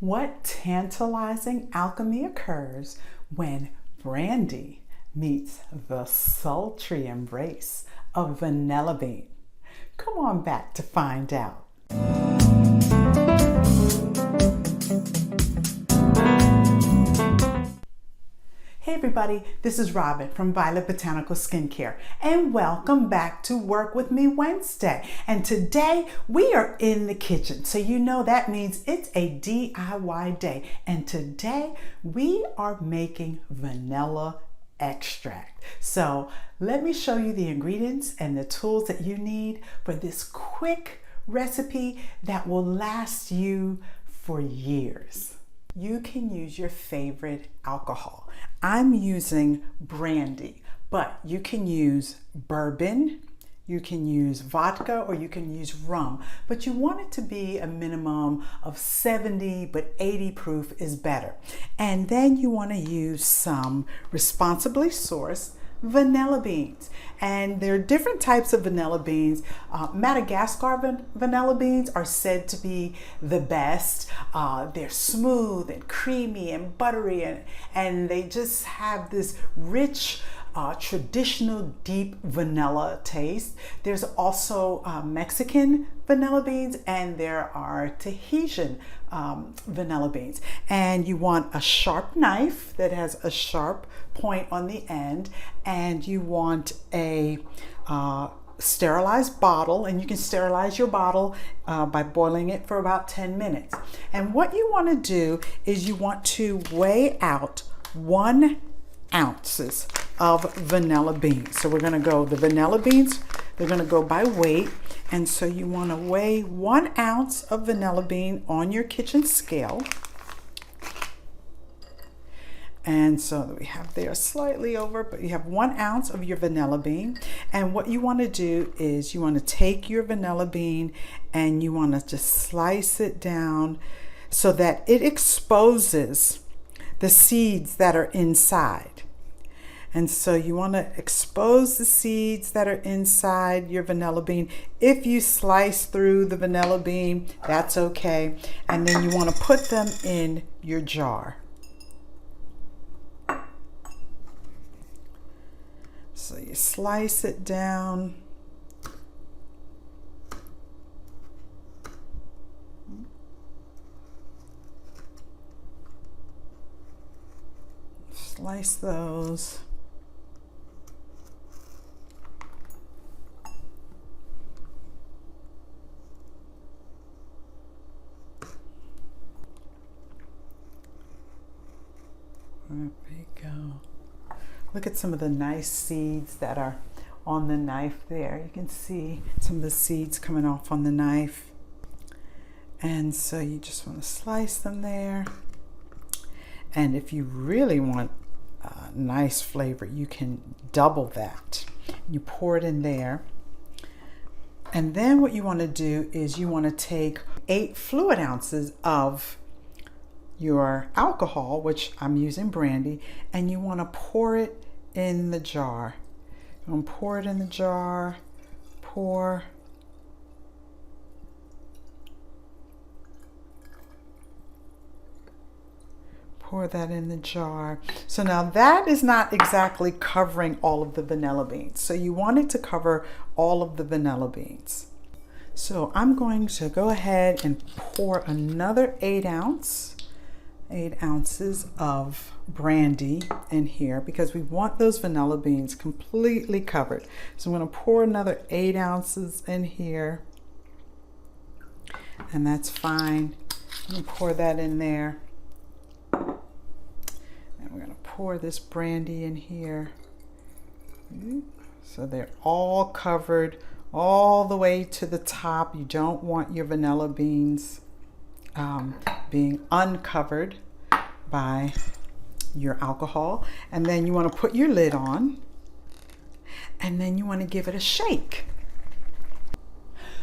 What tantalizing alchemy occurs when brandy meets the sultry embrace of vanilla bean? Come on back to find out. Hey everybody, this is Robin from Violet Botanical Skincare, and welcome back to Work With Me Wednesday. And today we are in the kitchen, so you know that means it's a DIY day. And today we are making vanilla extract. So let me show you the ingredients and the tools that you need for this quick recipe that will last you for years. You can use your favorite alcohol. I'm using brandy, but you can use bourbon, you can use vodka, or you can use rum, but you want it to be a minimum of 70, but 80 proof is better. And then you want to use some responsibly sourced vanilla beans. And there are different types of vanilla beans. Madagascar vanilla beans are said to be the best. They're smooth and creamy and buttery, and they just have this rich traditional deep vanilla taste. There's also Mexican vanilla beans, and there are Tahitian vanilla beans. And you want a sharp knife that has a sharp point on the end, and you want a sterilized bottle, and you can sterilize your bottle by boiling it for about 10 minutes. And what you want to do is you want to weigh out 1 ounces of vanilla beans. So we're going to go, the vanilla beans, they're going to go by weight. And so you want to weigh 1 ounce of vanilla bean on your kitchen scale. And so we have there slightly over, but you have 1 ounce of your vanilla bean. And what you want to do is you want to take your vanilla bean and you want to just slice it down so that it exposes the seeds that are inside. And so you want to expose the seeds that are inside your vanilla bean. If you slice through the vanilla bean, that's okay. And then you want to put them in your jar. So you slice it down. Slice those. There we go. Look at some of the nice seeds that are on the knife there. You can see some of the seeds coming off on the knife. And so you just want to slice them there. And if you really want a nice flavor, you can double that. You pour it in there. And then what you want to do is you want to take 8 fluid ounces of your alcohol, which I'm using brandy, and you want to pour it in the jar. You want to pour it in the jar, pour that in the jar. So now that is not exactly covering all of the vanilla beans. So you want it to cover all of the vanilla beans. So I'm going to go ahead and pour another 8 ounces of brandy in here because we want those vanilla beans completely covered. So I'm going to pour another 8 ounces in here, and that's fine. I'm going to pour that in there. And we're going to pour this brandy in here. So they're all covered all the way to the top. You don't want your vanilla beans being uncovered by your alcohol. And then you want to put your lid on, and then you want to give it a shake.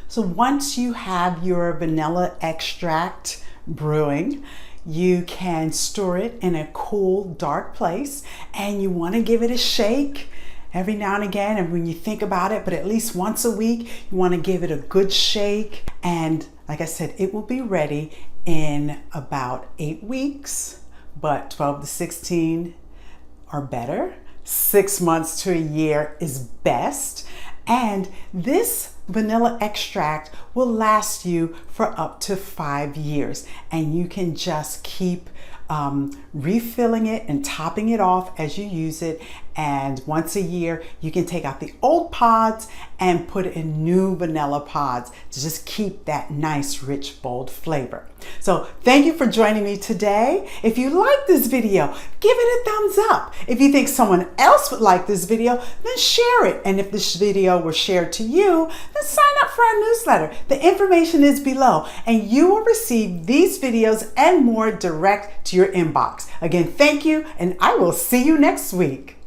So once you have your vanilla extract brewing, you can store it in a cool, dark place, and you want to give it a shake every now and again. And when you think about it, but at least once a week, you want to give it a good shake. And like I said, it will be ready in about 8 weeks, but 12 to 16 are better. 6 months to a year is best. And this vanilla extract will last you for up to 5 years. And you can just keep refilling it and topping it off as you use it. And once a year, you can take out the old pods and put in new vanilla pods to just keep that nice, rich, bold flavor. So thank you for joining me today. If you like this video, give it a thumbs up. If you think someone else would like this video, then share it. And if this video were shared to you, then sign up for our newsletter. The information is below, and you will receive these videos and more direct to your inbox. Again, thank you, and I will see you next week.